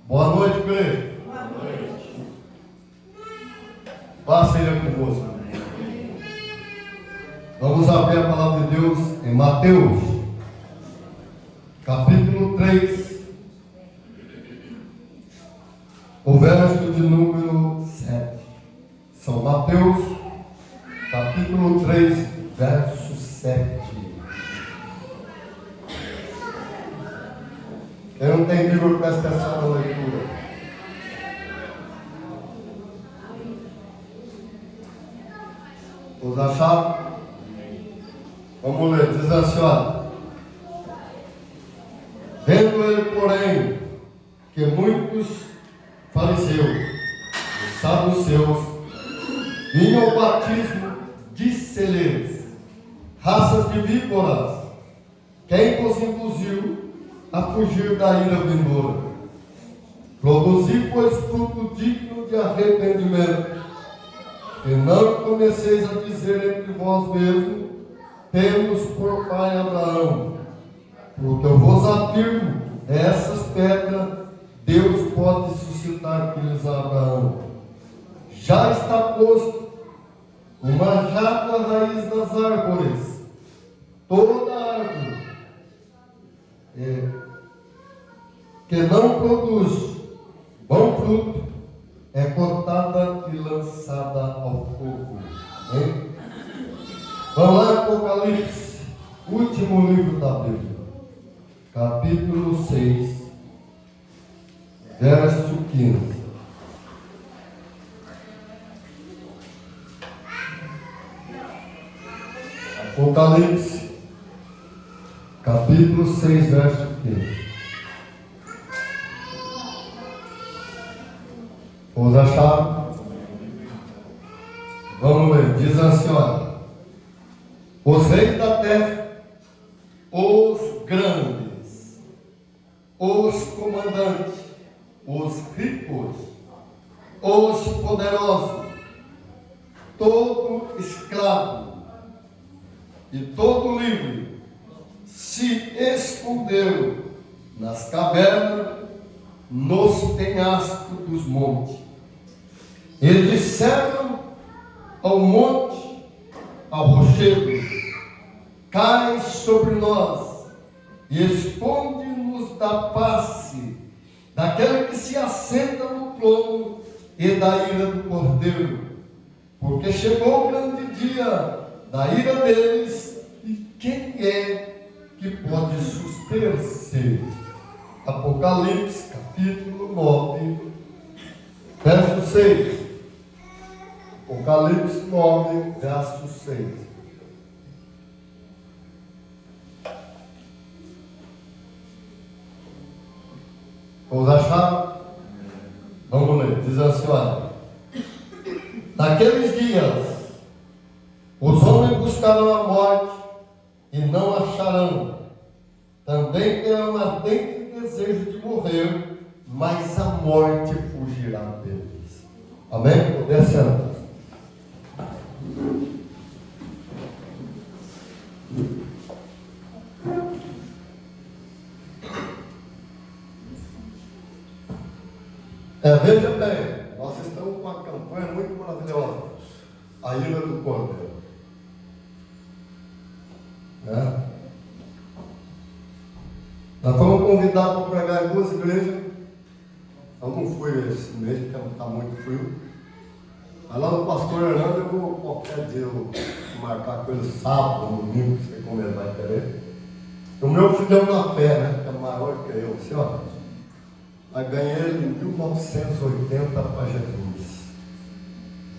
Boa noite, igreja. Boa noite. Paz seja convosco. Vamos abrir a palavra de Deus em Mateus, capítulo 3, o verso de número 7. São Mateus, capítulo 3, verso 7. Quem não tem livro, presta atenção na leitura. Os acharam? Vamos ler, diz assim, olha. Vendo ele, porém, que muitos fariseus e saduceus vinham ao batismo, disse-lhes: raças de víboras, quem vos induziu a fugir da ira vindoura? Produzi, pois, fruto digno de arrependimento, e não comeceis a dizer entre vós mesmos: temos por pai Abraão. Porque eu vos afirmo, essas pedras Deus pode suscitar filhos a Abraão. Já está posto o machado à raiz das árvores. Toda árvore que não produz bom fruto é cortada e lançada ao fogo. Hein? Vamos lá, Apocalipse, último livro da Bíblia, capítulo 6, verso 15. Apocalipse, capítulo 6, verso 15. Vamos achar? Vamos ler. Diz assim, olha. Os reis da terra, os grandes, os comandantes, os ricos, os poderosos, todo escravo e todo livre se esconderam nas cavernas, nos penhascos dos montes, e disseram ao monte, ao rochedo: cai sobre nós e esconde-nos da face daquele que se assenta no trono e da ira do Cordeiro, porque chegou o grande dia da ira deles, e quem é que pode suster-se? Apocalipse, capítulo 9, verso 6. Apocalipse 9, verso 6. Vamos achar? Vamos ler. Diz assim, olha. Naqueles dias, os homens buscarão a morte e não acharão. Também terão ardente desejo de morrer, mas a morte fugirá deles. Amém? Poder sentar. Veja bem, nós estamos com uma campanha muito maravilhosa, a ira do Cordeiro. Nós fomos convidados para pregar em duas igrejas. Eu não fui esse mês, porque está muito frio. Mas lá no pastor Hernando, eu vou qualquer dia marcar com ele sábado, domingo, não sei como ele vai querer. O meu filhão na fé, né, que é maior que eu, senhora. Mas ganhei ele em 1980 para Jesus.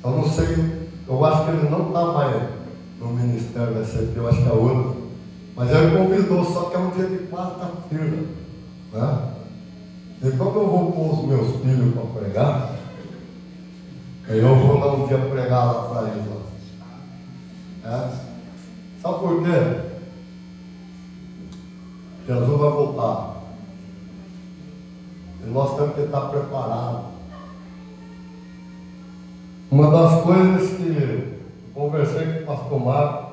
Eu não sei, eu acho que ele não está mais no ministério da CP, eu acho que é outro. Mas ele convidou, só que é um dia de quarta-feira. Né? E como eu vou pôr os meus filhos para pregar, aí eu vou lá um dia pregar lá para eles. Sabe por quê? Jesus vai voltar. E nós temos que estar preparados. Uma das coisas que eu conversei com o pastor Marco,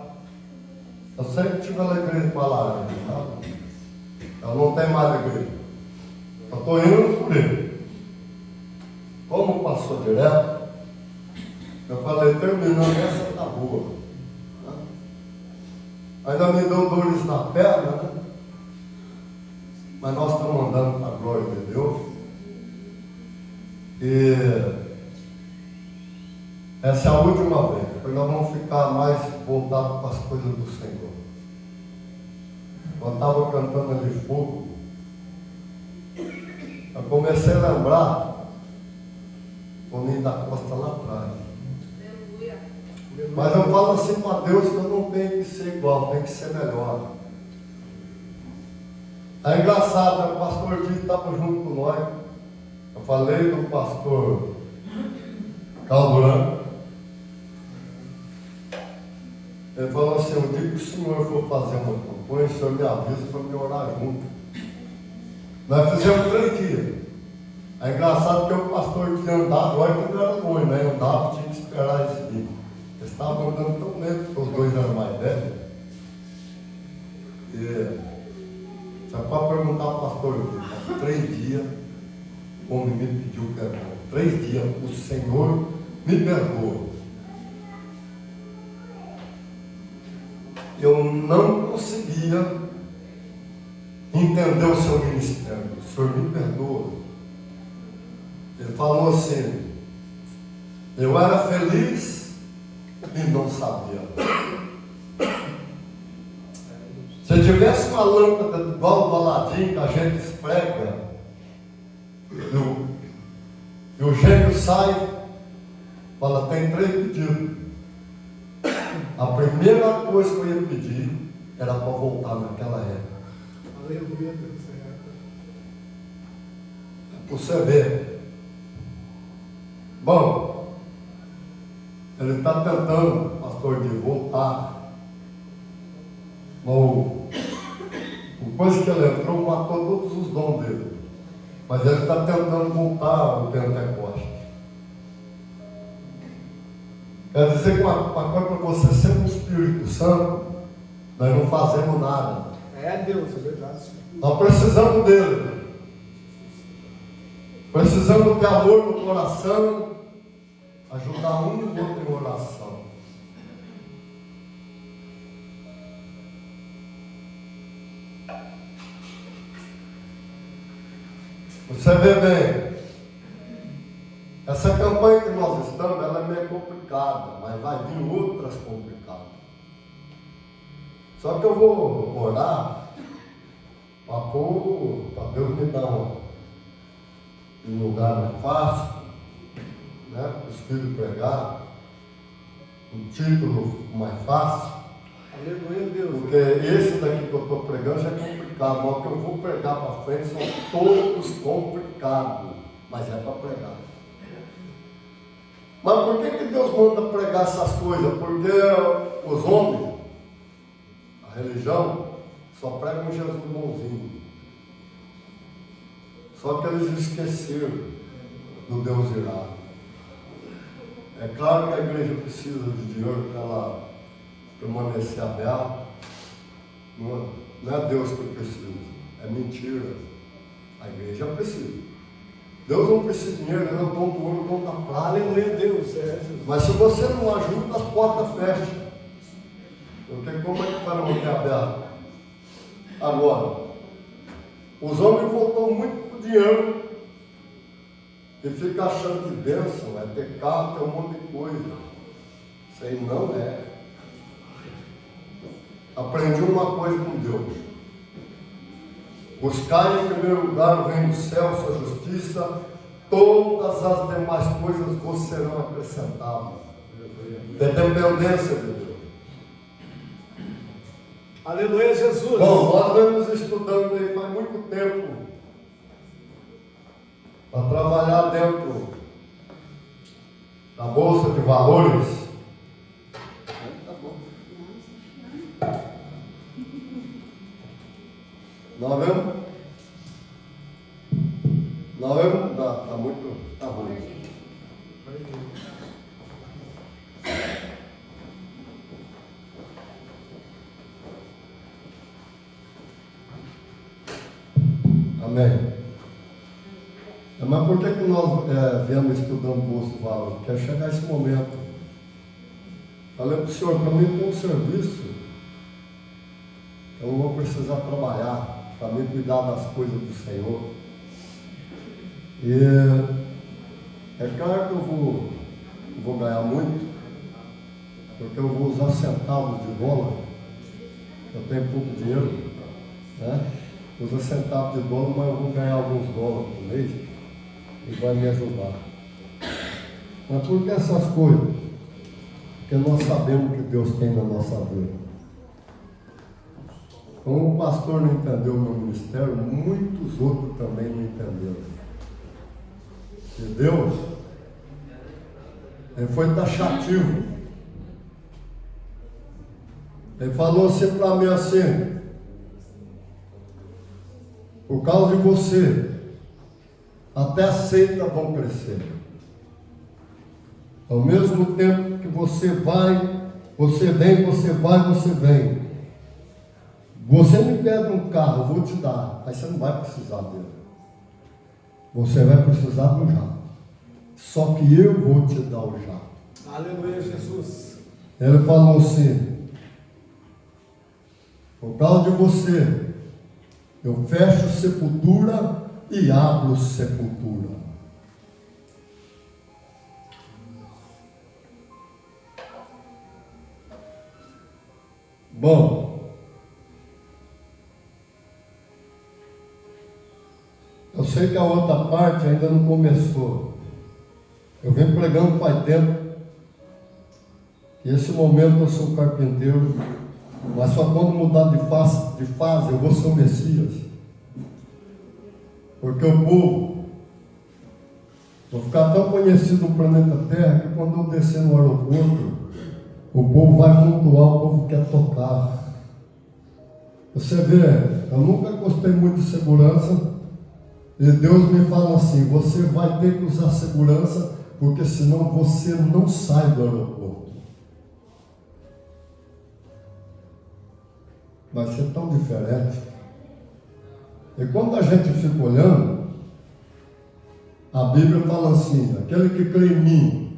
eu sempre tive alegria de falar, sabe? Eu não tenho mais alegria. Eu estou indo por ele. passou direto. Eu falei, terminando essa tá boa. Ainda me deu dores na perna, né? Mas nós estamos andando para a glória de Deus. E essa é a última vez, porque nós vamos ficar mais voltados para as coisas do Senhor. Quando estava cantando ali fogo, eu comecei a lembrar o Ninho da Costa lá atrás. Mas eu falo assim para Deus que eu não tenho que ser igual, tenho que ser melhor. É engraçado, né? O pastor Dito estava junto com nós. Eu falei do pastor Calduran. Ele falou assim, o dia que o senhor for fazer uma campanha, o senhor me avisa para me orar junto. Nós fizemos 3 dias. É engraçado que o pastor tinha andado, olha que não era longe, né? Andava, tinha que esperar esse dia. Eles estavam andando tão lento, porque os 2 eram mais velhos. E só para perguntar ao pastor, 3 dias, o homem me pediu perdão. 3 dias, o Senhor me perdoa. Eu não conseguia entender o seu ministério. O Senhor me perdoa. Ele falou assim, eu era feliz e não sabia. Se tivesse uma lâmpada igual do Aladim que a gente esfrega e o gênio sai, fala, tem 3 pedidos. A primeira coisa que eu ia pedir era para voltar naquela época. Aleluia, Deus. Você vê. Bom, ele está tentando, pastor, de voltar. O coisa que ele entrou matou todos os dons dele. Mas ele está tentando voltar ao Pentecoste. Quer dizer que uma coisa para você ser um Espírito Santo, nós não fazemos nada. É Deus, é verdade. Nós precisamos dele. Precisamos ter amor no coração, ajudar um e o outro em oração. Você vê bem, essa campanha que nós estamos, ela é meio complicada, mas vai vir outras complicadas. Só que eu vou orar para Deus me dar um lugar mais fácil, né, para os filhos pregar, um título mais fácil. Aleluia, Deus. Porque esse daqui que eu estou pregando já é complicado, mas o que eu vou pregar para frente são todos complicados, mas é para pregar. Mas por que Deus manda pregar essas coisas? Porque os homens, a religião, só pregam Jesus bonzinho. Só que eles esqueceram do Deus irado. É claro que a igreja precisa de dinheiro para ela permanecer aberta. Não é Deus que precisa, é mentira. A igreja precisa. Deus não precisa de dinheiro, Ele é o dono do ouro, o dono da prata. Aleluia, Deus. É. Mas se você não ajuda, as portas fecham. Porque como é que para manter aberto? Agora, os homens voltam muito para o dinheiro e ficam achando que bênção é ter carro, ter um monte de coisa. Isso aí não é. Aprendi uma coisa com Deus. Buscar em primeiro lugar o reino do céu, sua justiça, todas as demais coisas vos serão acrescentadas. Ter dependência de Deus. Aleluia, Jesus. Bom, nós vamos estudando aí faz muito tempo para trabalhar dentro da Bolsa de Valores. Tá bom. Nós vemos? Tá muito. Tá bom. Amém. Mas Mas por que nós viemos estudando Bolsa de Valores? Quer chegar esse momento. Falei para o senhor, para mim tem um serviço, eu vou precisar trabalhar, para mim cuidar das coisas do Senhor. E é claro que eu vou ganhar muito, porque eu vou usar centavos de dólar, eu tenho pouco dinheiro, né? Usa centavos de dólar, mas eu vou ganhar alguns dólares por mês e vai me ajudar. Mas por que essas coisas? Porque nós sabemos o que Deus tem na nossa vida. Como o pastor não entendeu o meu ministério, muitos outros também não entenderam. E Deus, Ele foi taxativo. Ele falou assim para mim assim: por causa de você, até as seitas vão crescer. Ao mesmo tempo que você vai, você vem, você vai, você vem. Você me pede um carro, eu vou te dar, mas você não vai precisar dele. Você vai precisar do jato. Só que eu vou te dar o jato. Aleluia, Jesus. Ele falou assim: por causa de você, eu fecho sepultura e abro sepultura. Bom, eu sei que a outra parte ainda não começou. Eu venho pregando faz tempo. E esse momento eu sou carpinteiro, mas só quando mudar de fase eu vou ser o Messias. Porque o povo, vou ficar tão conhecido no planeta Terra que quando eu descer no aeroporto, o povo vai cultuar, o povo quer tocar. Você vê, eu nunca gostei muito de segurança, e Deus me fala assim: você vai ter que usar segurança, porque senão você não sai do aeroporto. Vai ser tão diferente. E quando a gente fica olhando, a Bíblia fala assim: aquele que crê em mim,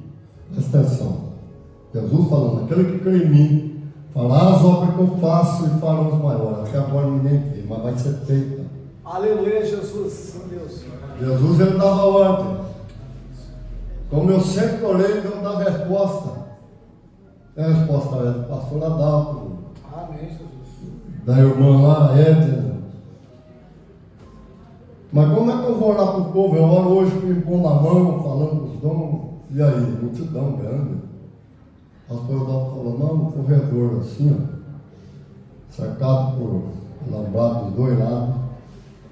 presta atenção, Jesus falando, aquele que crê em mim, fará as obras que eu faço e fará os maiores. Até agora ninguém crê, mas vai ser feita. Aleluia, Jesus. Meu Deus. Jesus, ele dava ordem. Como eu sempre orei, Deus dá resposta. É a resposta do pastor Adalto, Amém, Jesus. da irmã lá, Edna. Mas como é que eu vou orar para o povo? Eu oro hoje com o pão na mão, falando os dons. E aí, multidão grande. O pastor Adalto falou: não, no corredor assim, ó, cercado por alambrado dos dois lados.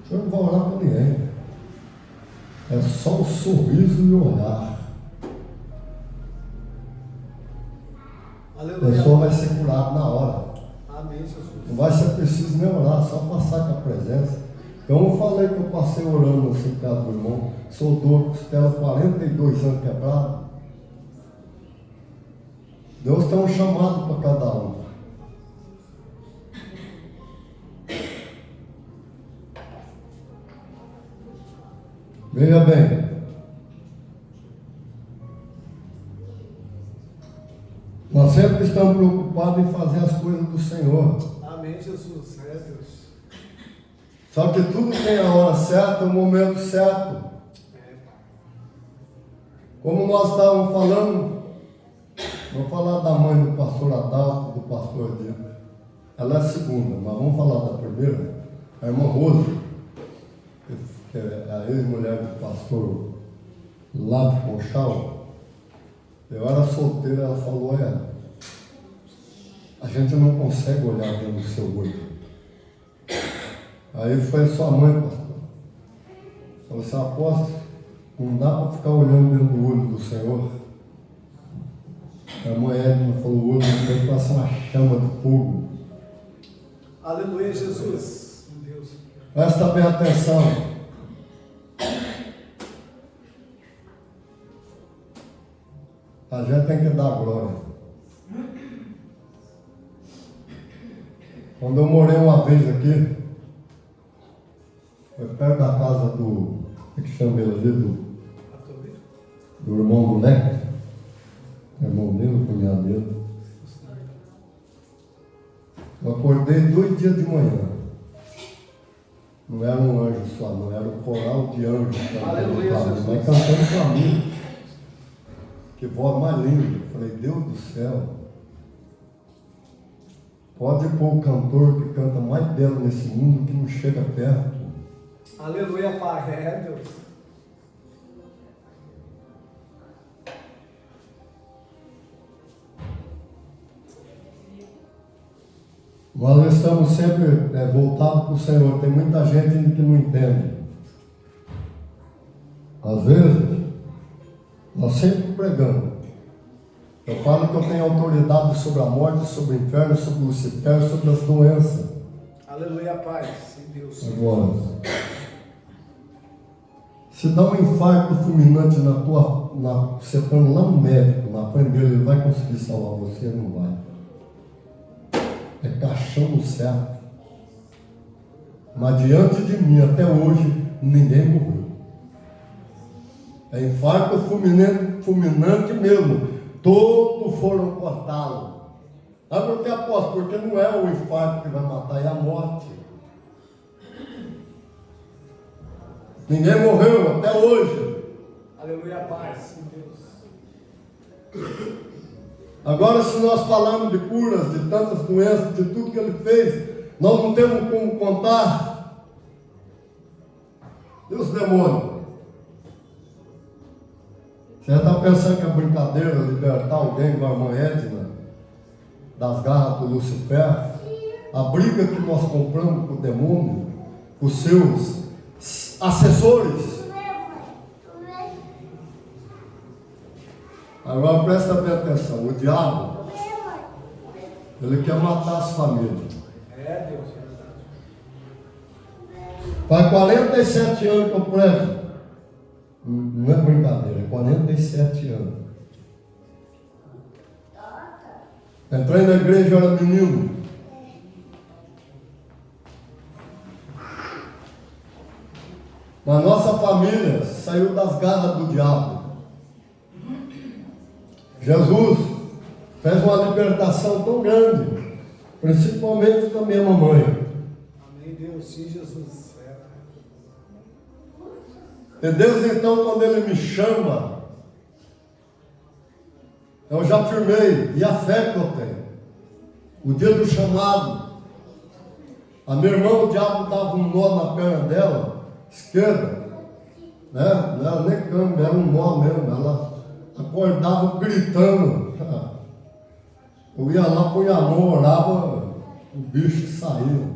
O senhor não vai orar para ninguém. É só o sorriso e o olhar. A Aleluia. pessoa vai ser curada na hora. Amém, Jesus. Não vai ser preciso nem orar, só passar com a presença. Então eu falei que eu passei orando assim por causa do irmão. Soldou a costela 42 anos quebrado. Deus tem um chamado para cada um. Veja bem. Nós sempre estamos preocupados em fazer as coisas do Senhor. Amém, Jesus. É, Deus. Só que tudo tem a hora certa, o momento certo. É, Pai. Como nós estávamos falando, vou falar da mãe do pastor Adalto, do pastor Edito. Ela é a segunda, mas vamos falar da primeira. A irmã Rose, que é a ex-mulher do pastor lá de Conchal. Eu era solteiro, ela falou: a gente não consegue olhar dentro do seu olho. Aí foi sua mãe, pastor. Falou assim: apóstolo, não dá para ficar olhando dentro do olho do Senhor. A mãe Edna falou: o olho do Senhor parece uma chama de fogo. Aleluia, Jesus. Meu Deus. Presta bem atenção. A gente tem que dar glória. Quando eu morei uma vez aqui, foi perto da casa do, como é que chama ele ali, o irmão do Leque, irmão dele, o cunhado dele. Eu acordei 2 dias de manhã. Não era um anjo só, não, era um coral de anjos. Aleluia, Jesus. Mas cantando para mim. Que voz mais linda. Eu falei, Deus do céu. Pode pôr o cantor que canta mais belo nesse mundo que não chega perto. Aleluia, Pai. É, Deus. Nós estamos sempre voltados para o Senhor. Tem muita gente ainda que não entende. Às vezes, nós sempre pregamos. Eu falo que eu tenho autoridade sobre a morte, sobre o inferno, sobre o Lucifer, sobre as doenças. Aleluia, Pai. Sim, Deus. Agora, se dá um infarto fulminante você está lá no médico, na frente dele, ele vai conseguir salvar você? Não vai. É caixão no céu. Mas diante de mim, até hoje, ninguém morreu. É infarto fulminante mesmo. Todos foram cortados. Sabe por que, apóstolo? Porque não é o infarto que vai matar, é a morte. Ninguém morreu até hoje. Aleluia, Pai. Sim, Deus. Agora, se nós falamos de curas, de tantas doenças, de tudo que ele fez, nós não temos como contar. E os demônios? Você está pensando que é brincadeira libertar alguém igual a irmã Edna das garras do Lucifer? A briga que nós compramos com o demônio, com os seus assessores. Agora presta bem atenção, o diabo, ele quer matar as famílias. É, Deus. Faz 47 anos que eu prego. Não é brincadeira, é 47 anos. Entrei na igreja, eu era menino. Mas nossa família saiu das garras do diabo. Jesus fez uma libertação tão grande, principalmente da minha mamãe. Amém, Deus. Sim, Jesus. E Deus, então, quando Ele me chama, eu já firmei, e a fé que eu tenho. O dia do chamado, a minha irmã, o diabo dava um nó na perna dela, esquerda, né? Não era nem câmbio, era um nó mesmo. Ela acordava gritando. Eu ia lá, punha a mão, orava, o bicho saía.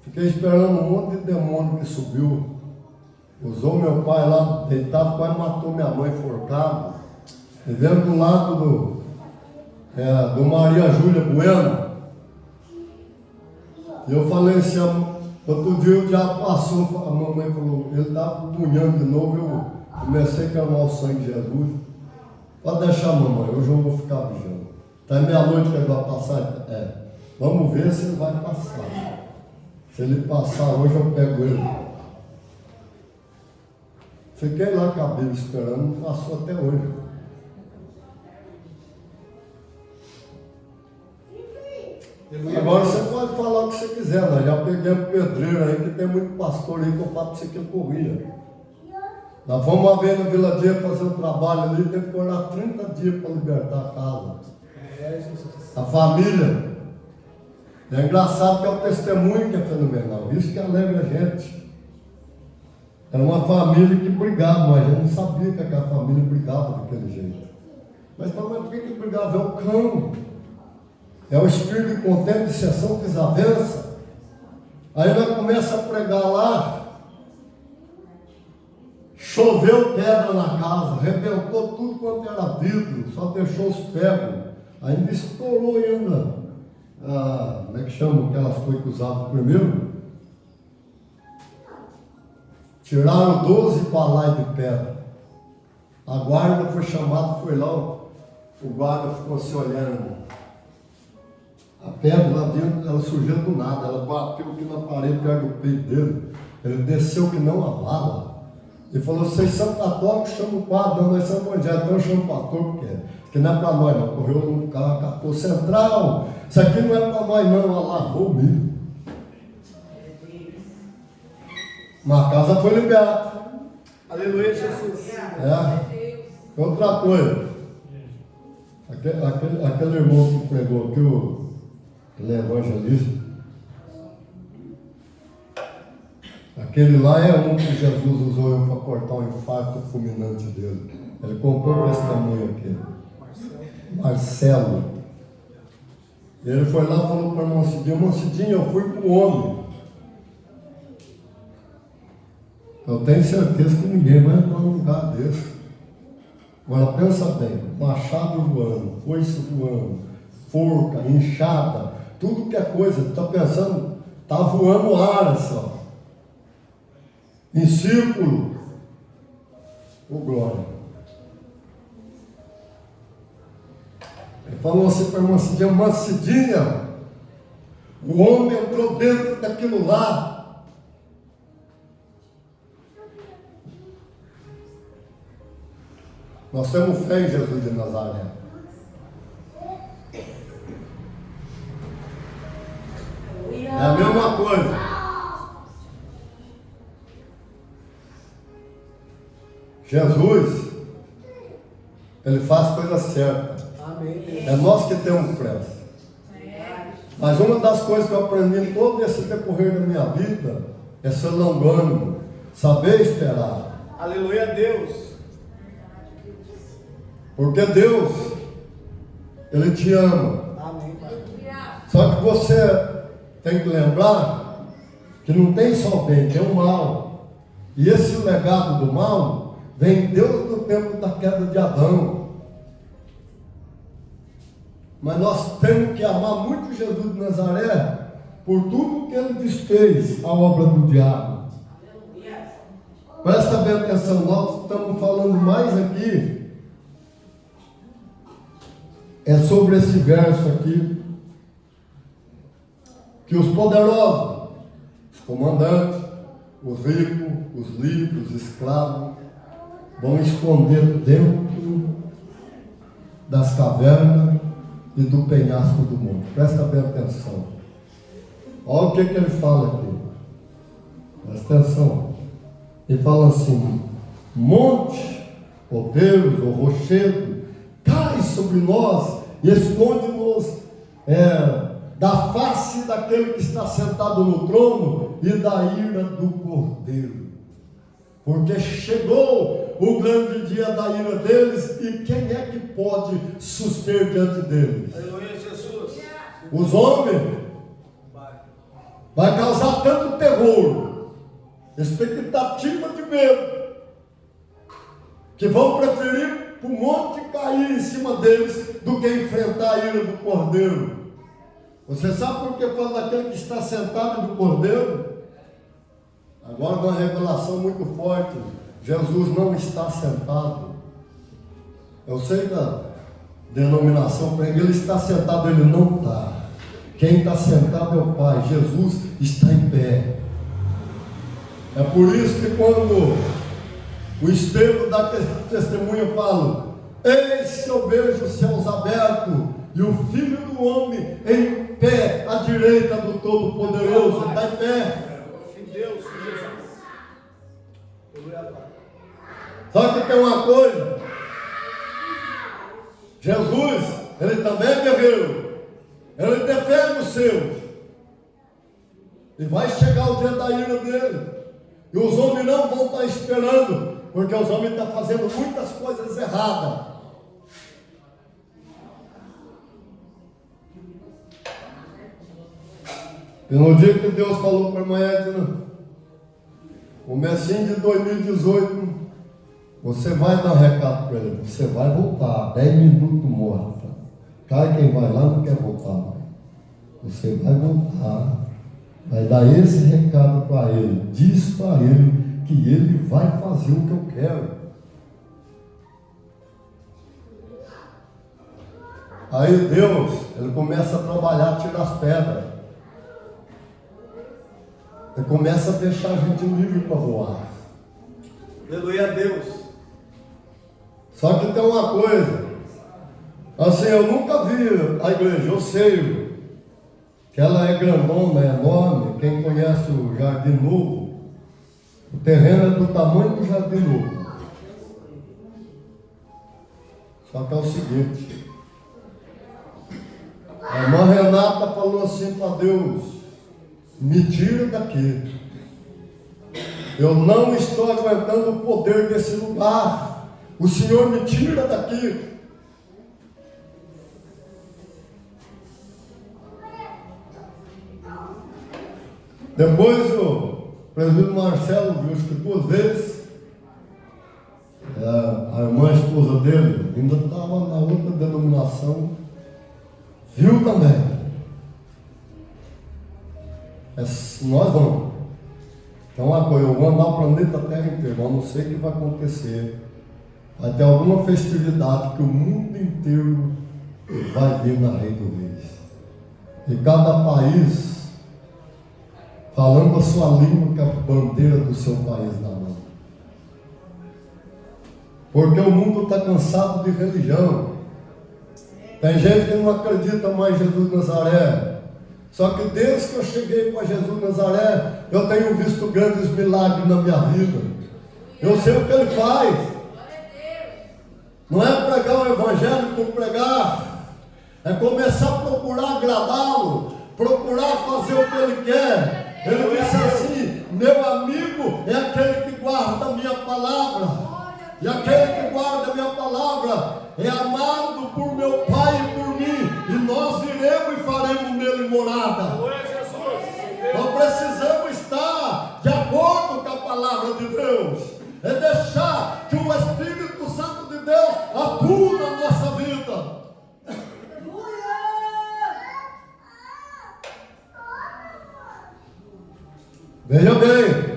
Fiquei esperando um monte de demônio que subiu. Usou meu pai lá deitado, quase matou minha mãe enforcado. Vivendo do lado do Maria Júlia Bueno. E eu falei assim, outro dia o diabo passou, a mamãe falou, ele estava punhando de novo, eu comecei a queimar o sangue de Jesus. Pode deixar, mamãe, hoje eu vou ficar vigiando. Até meia-noite que ele vai passar. Vamos ver se ele vai passar. Se ele passar hoje, eu pego ele. Fiquei lá com a Bíblia esperando, não passou até hoje. Agora você pode falar o que você quiser, né? Já peguei um pedreiro aí, que tem muito pastor aí que eu falo para você que ele corria. Nós fomos uma vez na Vila Dia fazer um trabalho ali, teve que orar 30 dias para libertar a casa. É, Jesus. A família. É engraçado que é o testemunho que é fenomenal. Isso que alegra a gente. Era uma família que brigava, mas eu não sabia que aquela família brigava daquele jeito. Mas por que brigava? É o cão. É o espírito de contento, de sessão, desavença. Aí nós começamos a pregar lá. Choveu pedra na casa, arrebentou tudo quanto era vidro, só deixou os ferros. Ainda estourou ainda. Como é que chama aquelas coisas que usavam primeiro? Tiraram 12 balais de pedra. A guarda foi chamada, foi lá, o guarda ficou se olhando. A pedra lá dentro, ela surgiu do nada, ela bateu aqui na parede perto do peito dele. Ele desceu que não a bala. Ele falou, vocês são católicos, chamam o padre, não, nós somos evangélicos, então eu chamo o pastor, porque não é para nós não. Correu no carro, capô central, isso aqui não é para nós não, ela lavou mesmo. Mas a casa foi liberada. Aleluia, Jesus. Outra coisa, aquele irmão que pregou aqui, ele é evangelista, aquele lá é um que Jesus usou para cortar o infarto fulminante dele. Ele comprou esse tamanho aqui. Marcelo. E ele foi lá e falou para a Moncidinha, eu fui para o homem. Eu tenho certeza que ninguém vai entrar num lugar desse. Agora pensa bem, machado voando, foice voando, forca, enxada, tudo que é coisa, está pensando, está voando ar só. Em círculo. Ô glória. Ele falou assim para a Mancidinha, Mancidinha, o homem entrou dentro daquilo lá. Nós temos fé em Jesus de Nazaré. É a mesma coisa. Jesus, ele faz coisa certa. Amém. É nós que temos pressa. Mas uma das coisas que eu aprendi em todo esse decorrer da minha vida é ser longânimo, saber esperar. Aleluia a Deus. Porque Deus, ele te ama. Amém, Pai. Só que você tem que lembrar que não tem só o bem, tem o mal. E esse legado do mal vem Deus do tempo da queda de Adão. Mas nós temos que amar muito Jesus de Nazaré por tudo que ele desfez a obra do diabo. Presta bem atenção, nós estamos falando mais aqui. É sobre esse verso aqui, que os poderosos, os comandantes, os ricos, os livres, os escravos, vão esconder dentro das cavernas e do penhasco do mundo. Presta bem atenção. Olha o que ele fala aqui. Presta atenção. Ele fala assim, monte, ou Deus, ou rochedo, cai sobre nós e esconde-nos da face daquele que está sentado no trono e da ira do Cordeiro. Porque chegou o grande dia da ira deles e quem é que pode suster diante deles? Aleluia, Jesus. Os homens. Vai causar tanto terror, expectativa de medo, que vão preferir o monte cair em cima deles do que enfrentar a ira do Cordeiro. Você sabe por que fala daquele que está sentado do Cordeiro? Agora uma revelação muito forte. Jesus não está sentado. Eu sei da denominação para ele está sentado, ele não está. Quem está sentado é o Pai. Jesus está em pé. É por isso que quando o Estevão dá testemunho, fala, eis que eu vejo os céus abertos e o Filho do Homem em pé à direita do Todo-Poderoso. Está em pé. Deus, Jesus. Só que tem uma coisa, Jesus, ele também é guerreiro, ele defende os seus, e vai chegar o dia da ira dele, e os homens não vão estar esperando, porque os homens estão fazendo muitas coisas erradas. E no dia que Deus falou para a irmã Edna, comecinho de 2018, você vai dar um recado para ele, você vai voltar, 10 minutos morta. Cai quem vai lá não quer voltar mais. Você vai voltar, vai dar esse recado para ele, diz para ele que ele vai fazer o que eu quero. Aí Deus, ele começa a trabalhar, tira as pedras. Ele começa a deixar a gente livre para voar. Aleluia a Deus. Só que tem uma coisa, assim, eu nunca vi a igreja, eu sei que ela é grandona, é enorme. Quem conhece o Jardim Novo, o terreno é do tamanho do Jardim Novo. Só que é o seguinte, a irmã Renata falou assim para Deus: me tira daqui. Eu não estou aguentando o poder desse lugar. O Senhor me tira daqui. Depois o presbítero Marcelo viu, acho que 2 vezes. A irmã, a esposa dele, ainda estava na outra denominação, viu também. Nós vamos. Então, eu vou andar o planeta Terra inteiro, eu não sei o que vai acontecer. Vai ter alguma festividade que o mundo inteiro vai vir na Rei do Reis. E cada país falando a sua língua com a bandeira do seu país na mão. Porque o mundo está cansado de religião. Tem gente que não acredita mais em Jesus de Nazaré. Só que desde que eu cheguei para Jesus de Nazaré, eu tenho visto grandes milagres na minha vida. Eu sei o que Ele faz. Não é pregar o Evangelho por pregar. É começar a procurar agradá-lo, procurar fazer o que Ele quer. Ele disse assim: meu amigo é aquele que guarda a minha palavra. E aquele que guarda a minha palavra é amado por meu Pai e por mim. E nós iremos e faremos nele morada. Nós precisamos estar de acordo com a palavra de Deus. É deixar que o Espírito Santo de Deus atue na nossa vida. Veja bem.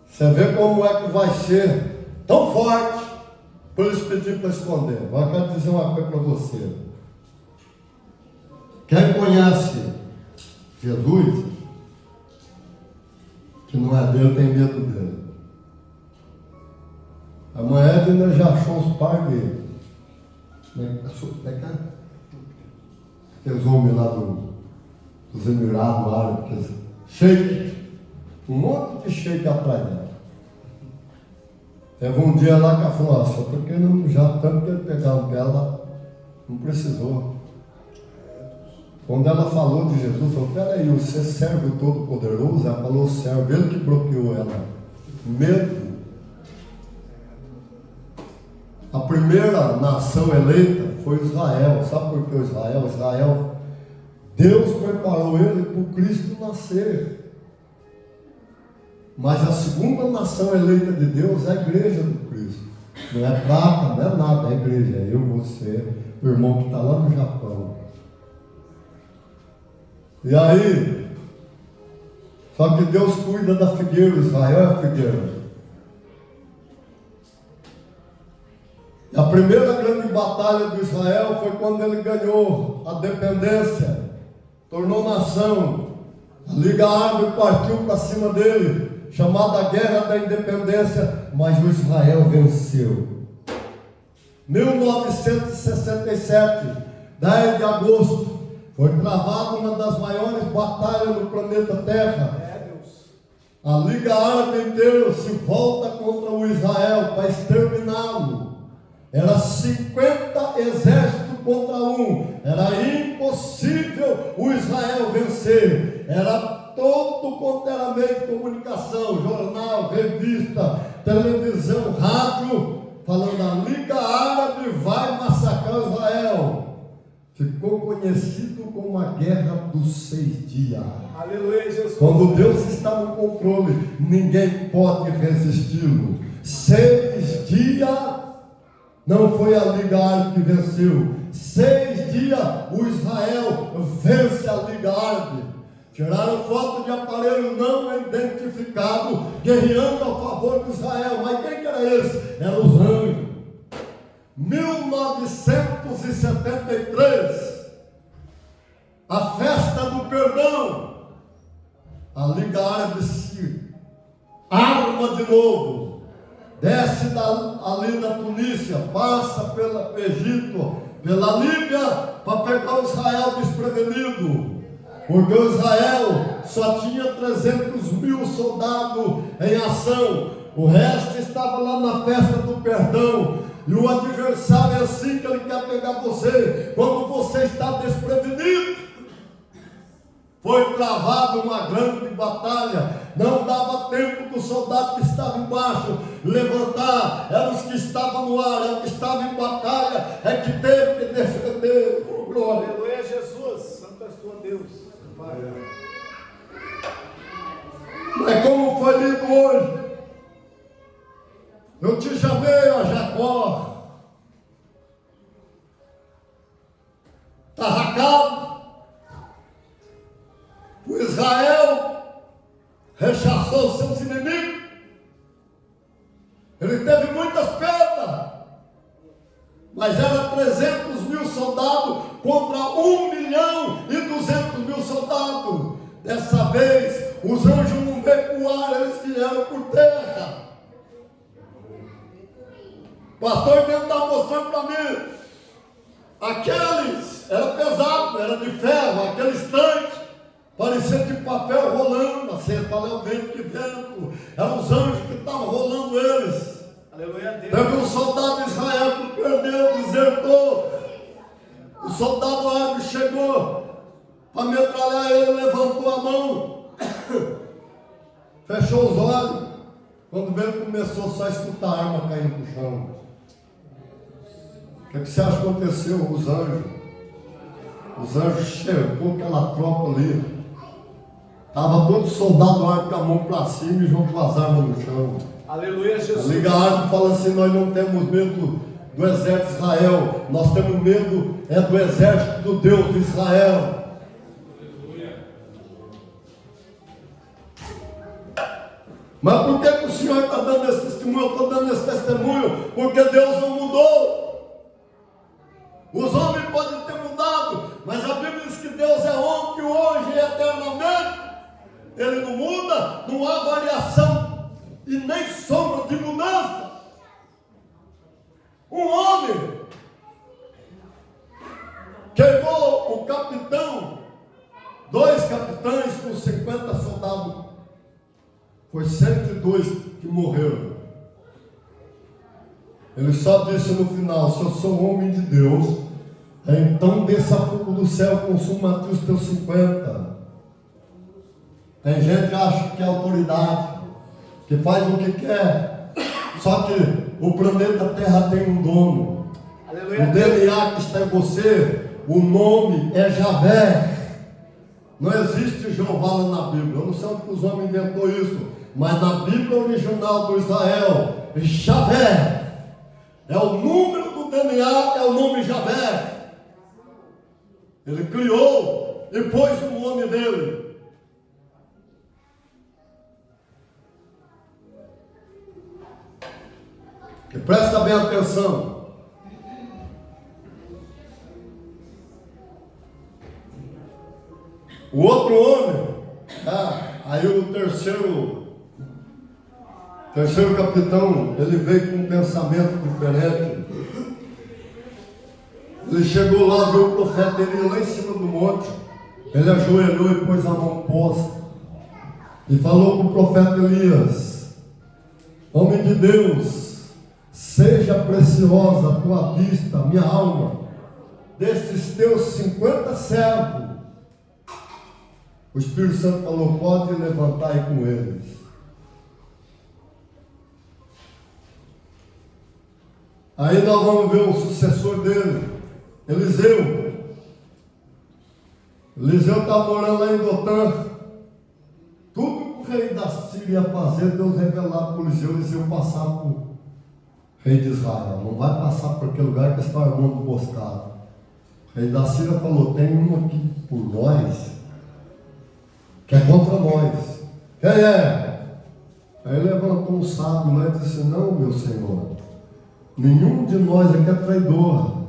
Você vê como é que vai ser tão forte, por eles pedir para esconder. Agora eu quero dizer uma coisa para você. Quem conhece Jesus, que não é dele, tem medo dele. A mãe Edna já achou os pais dele. Como é que é? Aqueles homens lá dos Emirados Árabes, sheik. Um monte de sheik atrás dela. Teve um dia lá que ela falou: só porque não, já tanto que ele pegaram dela, não precisou. Quando ela falou de Jesus, falou: peraí, você serve o Todo-Poderoso? Ela falou: serve, ele que bloqueou ela. Medo. A primeira nação eleita foi Israel. Sabe por que Israel? Deus preparou ele para o Cristo nascer. Mas a segunda nação eleita de Deus é a igreja do Cristo. Não é prata, não é nada, é a igreja. É eu, você, o irmão que está lá no Japão. E aí, só que Deus cuida da figueira, Israel é a figueira. E a primeira grande batalha de Israel foi quando ele ganhou a dependência, tornou nação. A Liga Árabe partiu para cima dele, chamada Guerra da Independência, mas o Israel venceu. 1967, 10 de agosto, foi travada uma das maiores batalhas no planeta Terra. A Liga Árabe inteira se volta contra o Israel para exterminá-lo. Era 50 exércitos contra um. Era impossível o Israel vencer. Era todo quanto era meio de comunicação, jornal, revista, televisão, rádio, falando: a Liga Árabe vai massacrar Israel. Ficou conhecido como a Guerra dos 6 Dias. Aleluia, Jesus. Quando Deus está no controle, ninguém pode resisti-lo. 6 dias. Não foi a Liga Árabe que venceu. 6 dias o Israel vence a Liga Árabe. Tiraram foto de aparelho não identificado, guerreando a favor de Israel. Mas quem que era esse? Eram os anjos. 1973, a festa do perdão. A Liga Árabe se arma de novo, desce ali da Tunísia, passa pelo Egito, pela Líbia, para pegar o Israel desprevenido. Porque o Israel só tinha 300.000 soldados em ação. O resto estava lá na festa do perdão. E o adversário é assim que ele quer pegar você. Quando você está desprevenido. Foi travada uma grande batalha. Não dava tempo do soldado que estava embaixo levantar. Eram os que estavam no ar, era o que estava em batalha. É que teve que defender. Oh, glória. Aleluia, Jesus. Santo és tu, Deus. Pai. Mas como foi lido hoje? Eu te chamei, ó Jacó. Tarracado. O Israel rechaçou seus inimigos. Ele teve muitas perdas. Mas era 300.000 soldados contra 1.200.000 soldados. Dessa vez, os anjos não recuaram, eles vieram por terra. O pastor Deus está mostrando para mim. Aqueles, era pesado, era de ferro, aqueles tanques, parecia de papel rolando, assim, para o vento de vento. Eram os anjos que estavam rolando eles. Aleluia, Deus. Teve um soldado de Israel que perdeu, desertou. O soldado árabe chegou para metralhar ele, levantou a mão, fechou os olhos. Quando veio, começou só a escutar a arma caindo no chão. O que você acha que aconteceu? Os anjos chegou aquela tropa ali. Estava todo soldado árabe com a mão para cima e jogou as armas no chão. Aleluia, Jesus. A Liga Árabe fala assim: nós não temos medo do exército de Israel, nós temos medo do exército do Deus de Israel. Aleluia. Mas por que o Senhor está dando esse testemunho? Eu estou dando esse testemunho porque Deus não mudou. Os homens podem ter mudado, mas a Bíblia diz que Deus é ontem, hoje e eternamente. Ele não muda, não há variação e nem sombra de mudança. Um homem queimou o capitão, 2 capitães com 50 soldados. Foi 102 que morreram. Ele só disse no final: se eu sou homem de Deus, então desça fogo do céu, consuma os teus 50. Tem gente que acha que é autoridade, que faz o que quer. Só que o planeta Terra tem um dono. Aleluia. O DNA que está em você, o nome é Javé. Não existe Jeová lá na Bíblia. Eu não sei onde os homens inventou isso, mas na Bíblia original do Israel, Javé é o número do DNA, é o nome Javé. Ele criou e pôs o nome dele. E presta bem atenção. O outro homem, aí o terceiro capitão, ele veio com um pensamento diferente. Ele chegou lá, viu o profeta Elias lá em cima do monte. Ele ajoelhou e pôs a mão posta. E falou para o profeta Elias: homem de Deus, seja preciosa a tua vista, minha alma, destes teus 50 servos. O Espírito Santo falou: pode levantar aí com eles. Aí nós vamos ver o sucessor dele, Eliseu. Eliseu está morando lá em Dotã. Tudo que o rei da Síria ia fazer, Deus revelava para Eliseu passar para o rei de Israel. Não vai passar por aquele lugar que está armando emboscada. O rei da Síria falou: tem um aqui por nós, que é contra nós. Quem é? Aí levantou um sábio lá e disse: não, meu senhor, nenhum de nós aqui é traidor.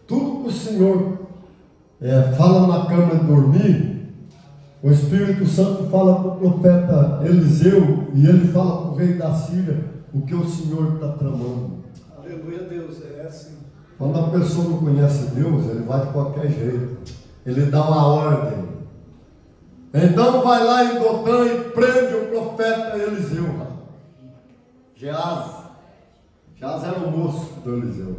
Tudo que o senhor fala na cama de dormir, O Espírito Santo fala para o profeta Eliseu e ele fala para o rei da Síria o que o Senhor está tramando. Aleluia, Deus. É assim. Quando a pessoa não conhece Deus, ele vai de qualquer jeito. Ele dá uma ordem. Então vai lá em Dotã e prende o profeta Eliseu. Geás era o moço do Eliseu.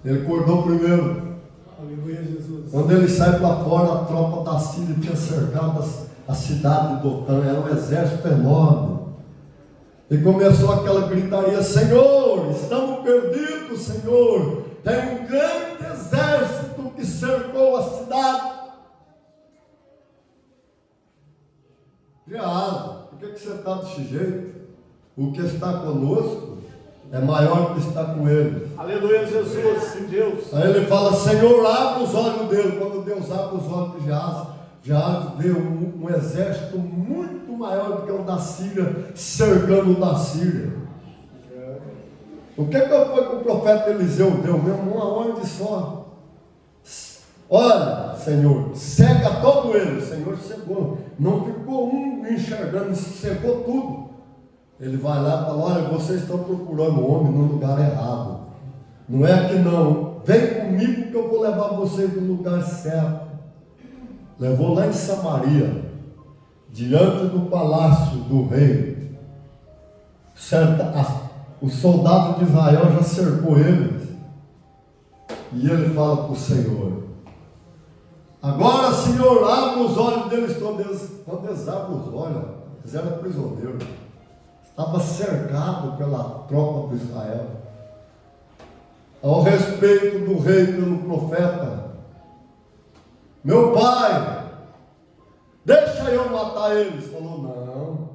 Ele acordou primeiro. Aleluia, Jesus. Quando ele sai para fora, a tropa da Síria tinha cercado a cidade de Dotã. Era um exército enorme. E começou aquela gritaria: Senhor, estamos perdidos, Senhor. Tem um grande exército que cercou a cidade. Geás, por que você está desse jeito? O que está conosco é maior do que está com ele. Aleluia, Jesus. Sim, Deus. Aí ele fala: Senhor, abre os olhos dele. Quando Deus abre os olhos de Geás vê um exército muito maior do que o da Síria, cercando o da Síria. O que foi que o profeta Eliseu deu mesmo? Uma ordem só. Olha, Senhor, cega todo ele. O Senhor cegou. Não ficou um enxergando, cegou tudo. Ele vai lá e fala: olha, vocês estão procurando o homem no lugar errado. Não é que não. Vem comigo que eu vou levar vocês no lugar certo. Levou lá em Samaria, diante do palácio do rei. O soldado de Israel já cercou eles. E ele fala para o Senhor: agora, Senhor, abre os olhos deles todos. Quando eles abrem os olhos, eles eram prisioneiros. Estava cercado pela tropa de Israel. Ao respeito do rei pelo profeta: meu pai, deixa eu matar eles. Falou: não.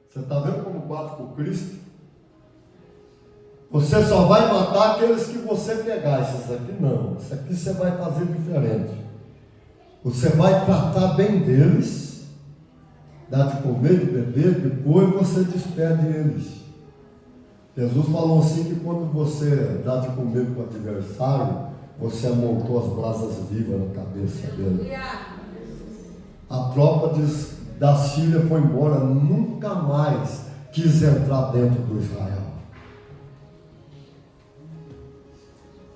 Você está vendo como bate com Cristo? Você só vai matar aqueles que você pegar. Esses aqui não. Isso aqui você vai fazer diferente. Você vai tratar bem deles, dar de comer, de beber, depois você despede eles. Jesus falou assim que quando você dá de comer para o adversário, você amontou as brasas vivas na cabeça dele. A tropa da Síria foi embora, nunca mais quis entrar dentro do Israel.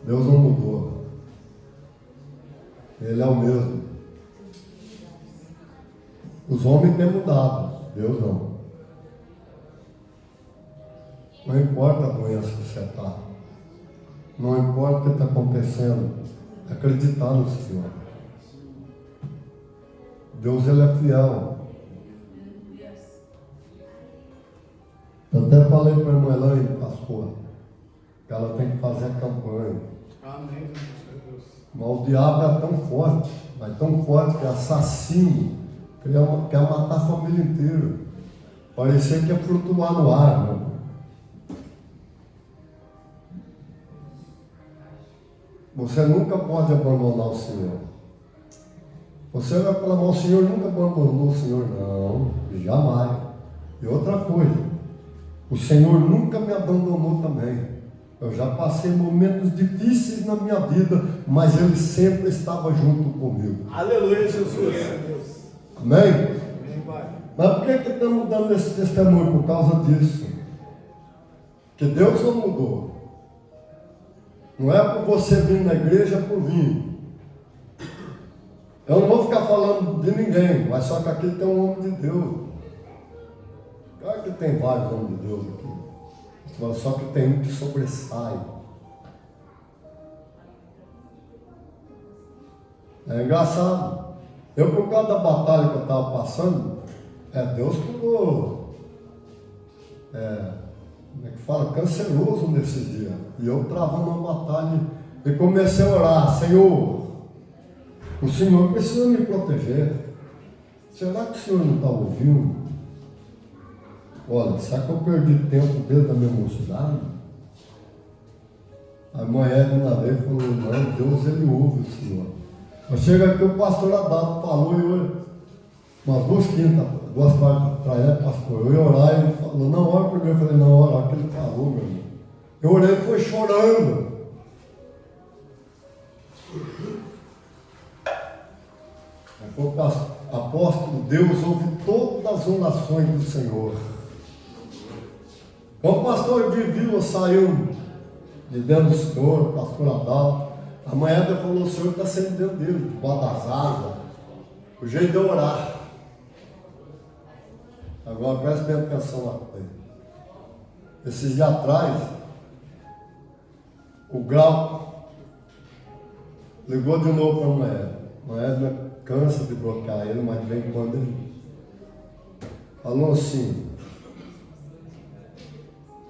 Deus não mudou. Ele é o mesmo. Os homens têm mudado, Deus não. Não importa a doença que você está. Não importa o que está acontecendo. Acreditar no Senhor. Deus, Ele é fiel. Eu até falei para a irmã Elaine, pastor, que ela tem que fazer a campanha. Amém, Deus. Mas o diabo é tão forte, mas tão forte que é assassino, quer matar a família inteira. Parecia que ia flutuar no ar, né? Você nunca pode abandonar o Senhor. Você vai falar: mas o Senhor nunca abandonou o Senhor. Não, jamais. E outra coisa, o Senhor nunca me abandonou também. Eu já passei momentos difíceis na minha vida, mas Ele sempre estava junto comigo. Aleluia, Jesus. Amém? Amém, Pai. Mas por que estamos dando esse testemunho? Por causa disso. Que Deus não mudou. Não é por você vir na igreja por vir. Eu não vou ficar falando de ninguém, mas só que aqui tem um homem de Deus. Claro que tem vários homens de Deus aqui. Só que tem um que sobressai. É engraçado. Eu, por causa da batalha que eu estava passando, Deus ficou, como é que fala, canceroso nesses dias. E eu travando uma batalha e comecei a orar: Senhor, o Senhor precisa me proteger. Será que o Senhor não está ouvindo? Olha, será que eu perdi tempo desde a minha mocidade? A irmã Edna veio e falou: não, Deus, Ele ouve o Senhor. Mas chega aqui, o pastor Adalto falou, e eu, umas duas partes atrás, pastor, eu ia orar, e ele falou: não, ora primeiro. Eu falei: não, ora, que ele falou, meu irmão. Eu orei e foi chorando. apóstolo, Deus ouve todas as orações do Senhor. Quando o pastor de Vila saiu de dentro do Senhor, o pastor Adalto, a manhã ele falou: o Senhor está sendo dentro dele, debaixo das asas, o jeito de orar. Agora preste bem atenção na coisa. Esses dias atrás, o Grau ligou de novo para a mulher. A mulher cansa de bloquear ele, mas de vez em quando ele falou assim: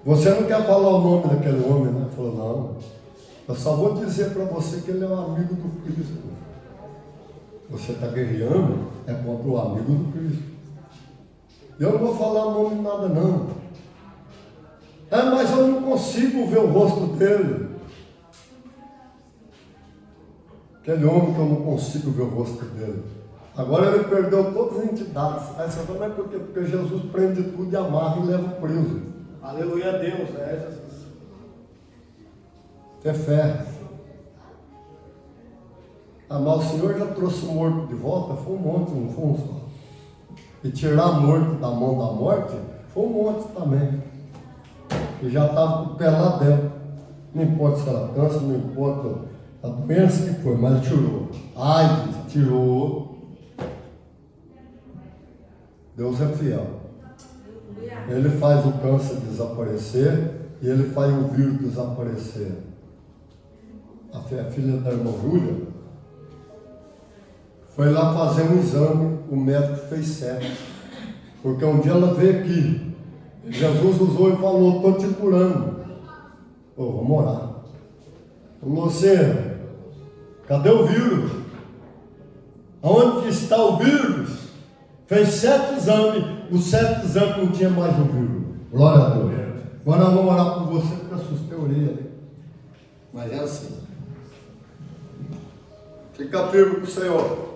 você não quer falar o nome daquele homem, né? Ele falou: não, eu só vou dizer para você que ele é um amigo do Cristo. Você está guerreando, é contra o amigo do Cristo. Eu não vou falar o nome de nada, não. Mas eu não consigo ver o rosto dele. Aquele homem que eu não consigo ver o rosto dele. Agora ele perdeu todas as entidades. Aí você fala: mas por quê? Porque Jesus prende tudo e amarra e leva preso. Aleluia a Deus, Jesus. Ter fé. Mas o Senhor já trouxe o morto de volta, foi um monte, não foi um só. E tirar o morto da mão da morte, foi um monte também. Que já estava com o pé lá dentro. Não importa se era câncer, não importa a doença que foi, mas ele tirou. AIDS, tirou. Deus é fiel. Ele faz o câncer desaparecer e ele faz o vírus desaparecer. A filha da irmã Júlia foi lá fazer um exame, o médico fez certo. Porque um dia ela veio aqui, Jesus usou e falou: estou te curando. Vamos orar. Falou assim: cadê o vírus? Aonde está o vírus? Fez 7 exames, os 7 exames não tinha mais o vírus. Glória a Deus. Agora nós vamos orar por você, porque assustei a orelha. Mas é assim. Fica firme com o Senhor.